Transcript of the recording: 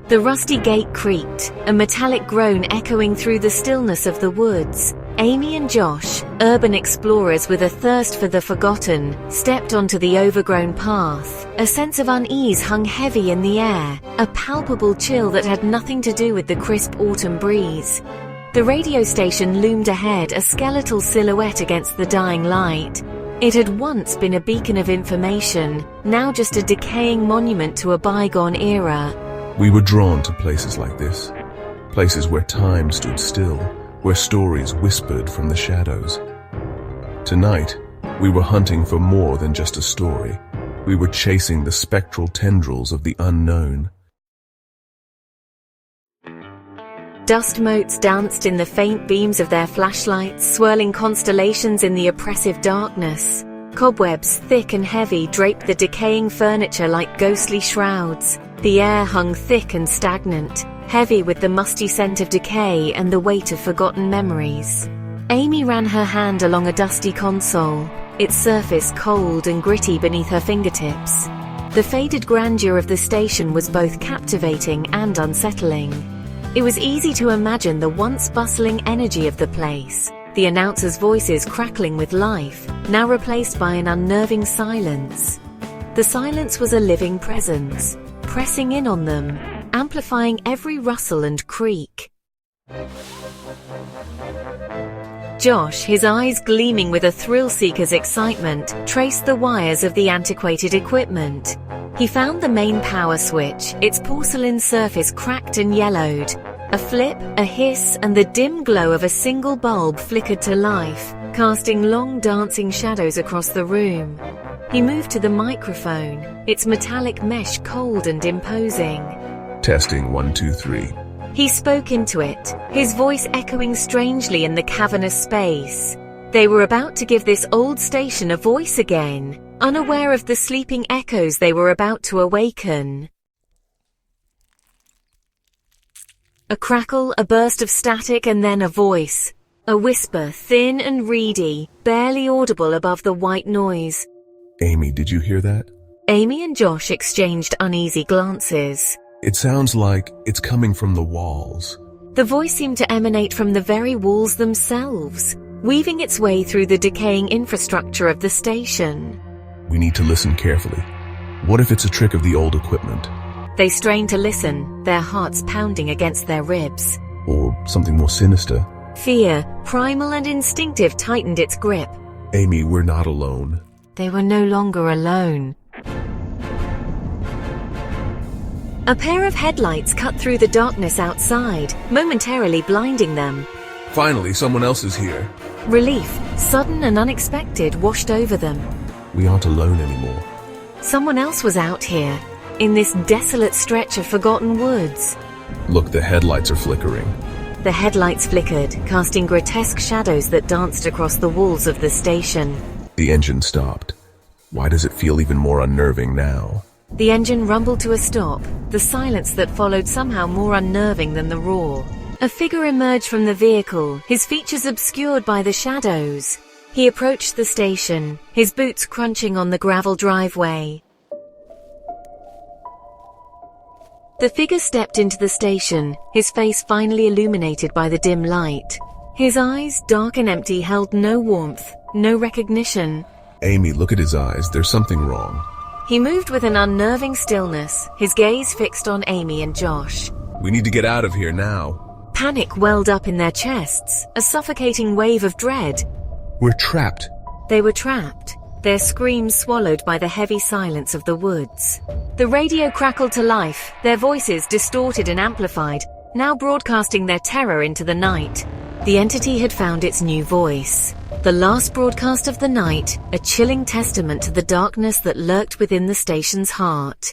The rusty gate creaked, a metallic groan echoing through the stillness of the woods. Amy and Josh, urban explorers with a thirst for the forgotten, stepped onto the overgrown path. A sense of unease hung heavy in the air, a palpable chill that had nothing to do with the crisp autumn breeze. The radio station loomed ahead, a skeletal silhouette against the dying light. It had once been a beacon of information, now just a decaying monument to a bygone era. We were drawn to places like this, places where time stood still, where stories whispered from the shadows. Tonight, we were hunting for more than just a story. We were chasing the spectral tendrils of the unknown. Dust motes danced in the faint beams of their flashlights, swirling constellations in the oppressive darkness. Cobwebs, thick and heavy, draped the decaying furniture like ghostly shrouds. The air hung thick and stagnant, heavy with the musty scent of decay and the weight of forgotten memories. Amy ran her hand along a dusty console, its surface cold and gritty beneath her fingertips. The faded grandeur of the station was both captivating and unsettling. It was easy to imagine the once bustling energy of the place, the announcers' voices crackling with life, now replaced by an unnerving silence. The silence was a living presence, pressing in on them, amplifying every rustle and creak. Josh, his eyes gleaming with a thrill-seeker's excitement, traced the wires of the antiquated equipment. He found the main power switch, its porcelain surface cracked and yellowed. A flip, a hiss, and the dim glow of a single bulb flickered to life, casting long dancing shadows across the room. He moved to the microphone, its metallic mesh cold and imposing. Testing 1, 2, 3. He spoke into it, his voice echoing strangely in the cavernous space. They were about to give this old station a voice again, unaware of the sleeping echoes they were about to awaken. A crackle, a burst of static, and then a voice. A whisper, thin and reedy, barely audible above the white noise. Amy, did you hear that? Amy and Josh exchanged uneasy glances. It sounds like it's coming from the walls. The voice seemed to emanate from the very walls themselves, weaving its way through the decaying infrastructure of the station. We need to listen carefully. What if it's a trick of the old equipment? They strained to listen, their hearts pounding against their ribs. Or something more sinister? Fear, primal and instinctive, tightened its grip. Amy, we're not alone. They were no longer alone. A pair of headlights cut through the darkness outside, momentarily blinding them. Finally, someone else is here. Relief, sudden and unexpected, washed over them. We aren't alone anymore. Someone else was out here, in this desolate stretch of forgotten woods. Look, the headlights are flickering. The headlights flickered, casting grotesque shadows that danced across the walls of the station. The engine stopped. Why does it feel even more unnerving now? The engine rumbled to a stop, the silence that followed somehow more unnerving than the roar. A figure emerged from the vehicle, his features obscured by the shadows. He approached the station, his boots crunching on the gravel driveway. The figure stepped into the station, his face finally illuminated by the dim light. His eyes, dark and empty, held no warmth, no recognition. Amy, look at his eyes. There's something wrong. He moved with an unnerving stillness, his gaze fixed on Amy and Josh. We need to get out of here now. Panic welled up in their chests, a suffocating wave of dread. We're trapped. They were trapped, their screams swallowed by the heavy silence of the woods. The radio crackled to life, their voices distorted and amplified, now broadcasting their terror into the night. The entity had found its new voice. The last broadcast of the night, a chilling testament to the darkness that lurked within the station's heart.